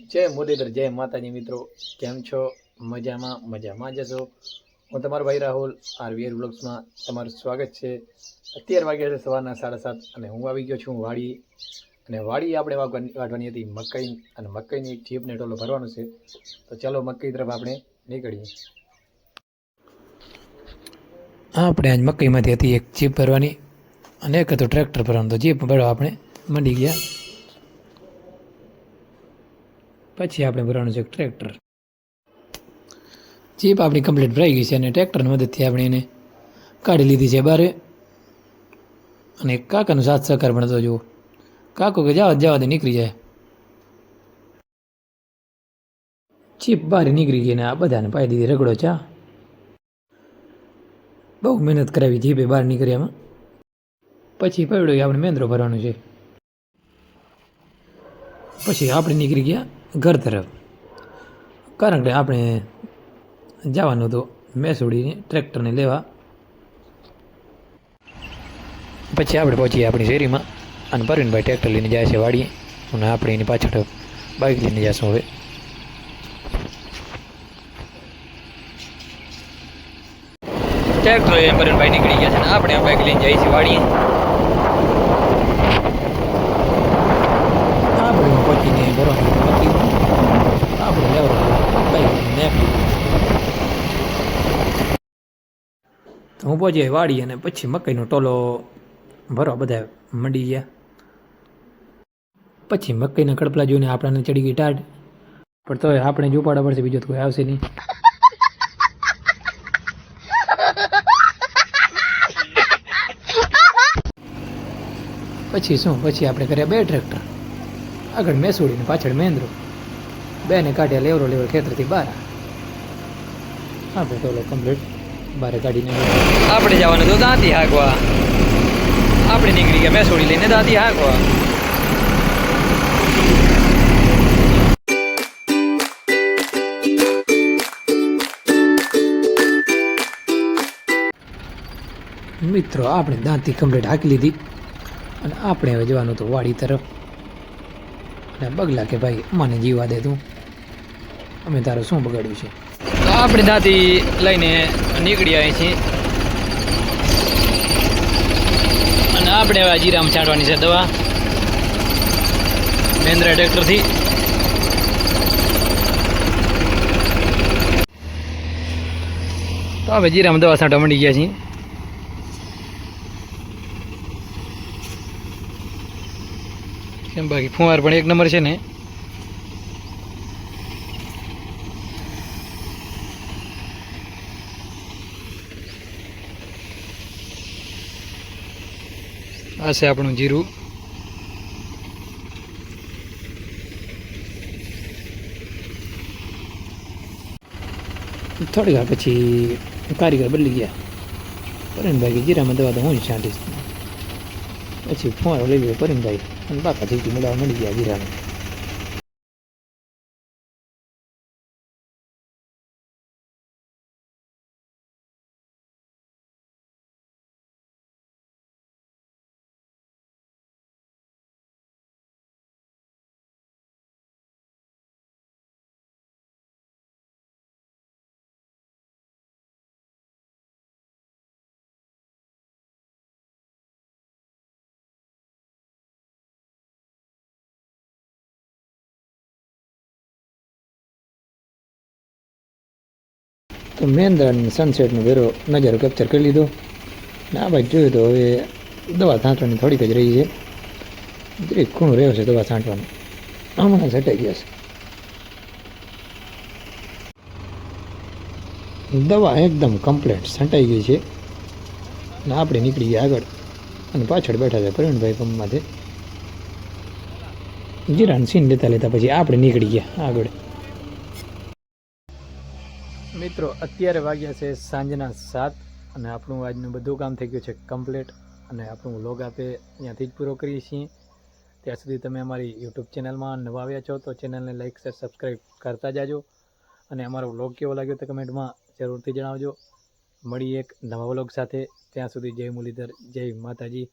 જય મુરલીધર, જય માતાજી મિત્રો, કેમ છો? મજામાં જશો. હું તમારો ભાઈ રાહુલ આરવીઆર વ્લોગ્સમાં તમારું સ્વાગત છે. અત્યાર વાગ્યા છે સવારના 7:30 અને હું આવી ગયો છું વાડી. અને વાડી આપણે વાટવાની હતી મકાઈ, અને મકાઈની એક ચીપને ટોલો ભરવાનો છે. તો ચાલો મકાઈ તરફ આપણે નીકળીએ. આપણે આજ મકાઈમાંથી હતી એક ચીપ ભરવાની અને એક હતું ટ્રેક્ટર ભરવાનું. તો ચીપ ભરવા આપણે મંડી ગયા. પછી આપણે ભરવાનું છે ટ્રેક્ટર. ચીપ આપણી કમ્પ્લીટ ભરાઈ ગઈ છે અને ટ્રેક્ટરની મદદથી આપણે એને કાઢી લીધી છે બારે. અને કાકાનો સાથ સહકાર પણ હતો. જુઓ, કાકો કે જવા દે નીકળી જાય. ચીપ બહાર નીકળી ગઈ ને આ બધાને પાઈ દીધી રગડો ચા. બહુ મહેનત કરાવી જીપે બહાર નીકળ્યામાં. પછી પડ્યો આપણે મેંદરો ભરવાનું છે. પછી આપણે નીકળી ગયા ઘર તરફ, કારણ કે આપણે જવાનું હતું મેસોડીને ટ્રેક્ટરને લેવા. પછી આપણે પહોંચીએ આપણી શેરીમાં અને પરવીનભાઈ ટ્રેક્ટર લઈને જાય છે વાડીએ, અને આપણે એની પાછળ બાઇક લઈને જઈશું. હવે ટ્રેક્ટર લઈને પરવીનભાઈ નીકળી ગયા છે ને આપણે બાઇક લઈને જઈએ છીએ વાડીએ. આપણે પહોંચીને ભરવાનું આપણે લેવાનું બાઇક લઈને. હું પહોંચી વાડી અને પછી મકાઈનો ટોલો ભરવા બધા મંડી ગયા. પછી મકાઈના કડપલા જોઈને આપણને ચડી ગઈ ટાઢ, પણ તો આપણે જ ઉપાડા પડશે, બીજો તો કોઈ આવશે નહીં. પછી શું, પછી આપણે કર્યા બે ટ્રેક્ટર, આગળ મેસોડીને પાછળ મહેન્દ્રો. બેને કાઢ્યા લેવલ ખેતરથી બહાર. આપણે ટોલો કમ્પ્લીટ બહાર કાઢીને આપણે જવાનું તો દાંતી હાંકવા. આપણે નીકળી ગયા મેસોડી લઈને દાંતી હાંકવા. મિત્રો, આપણે દાંતી કમ્પ્લીટ હાંકી લીધી અને આપણે હવે જવાનું હતું વાડી તરફ. અને બગલા કે ભાઈ મને જીવા દે તું, અમે તારું શું બગાડ્યું છે. તો આપણે દાંતી લઈને નીકળી આવી છીએ અને આપણે હવે જીરામાં છાંટવાની છે દવા મહેન્દ્રા ટ્રેક્ટરથી. તો હવે જીરામાં દવા છાંટવા માંડી ગયા છીએ. કેમ બાકી ફુંવાર પણ એક નંબર છે ને. આ છે આપણું જીરું. થોડી વાર પછી કારીગર બદલી ગયા. પરવીનભાઈ જીરામાં દવા તો હું જ છાંટીશ. પછી ફુવારો લઈ ગયો પરવીનભાઈ અને બાપા જીવતી મળવા મળી ગયા જીરામાં. તો મહેન્દ્રાની સનસેટનો વેરો નજારો કેપ્ચર કરી લીધો. ને આ બાજુ જોયું તો હવે દવા છાંટવાની થોડીક જ રહી છે. દરેક ખૂણું રહ્યો છે દવા છાંટવાનું, હમણાં છટાઈ ગયા છે. દવા એકદમ કમ્પ્લીટ છંટાઈ ગઈ છે ને આપણે નીકળી ગયા આગળ અને પાછળ બેઠા છે પરવીનભાઈ પંપમાંથી. જીરાની સીન લેતા પછી આપણે નીકળી ગયા આગળ. મિત્રો, અત્યારે વાગ્યા છે સાંજના 7 અને આપણું આજનું બધું કામ થઈ ગયું છે કમ્પ્લીટ. અને આપણું વ્લોગ આપણે અહીંયાથી જ પૂરો કરીએ છીએ. ત્યાં સુધી તમે અમારી યુટ્યુબ ચેનલમાં નવા આવ્યા છો તો ચેનલને લાઇક શેર સબસ્ક્રાઈબ કરતા જાજો. અને અમારો વ્લોગ કેવો લાગ્યો તો કમેન્ટમાં જરૂરથી જણાવજો. મળી એક નવા વ્લોગ સાથે. ત્યાં સુધી જય મુરલીધર, જય માતાજી.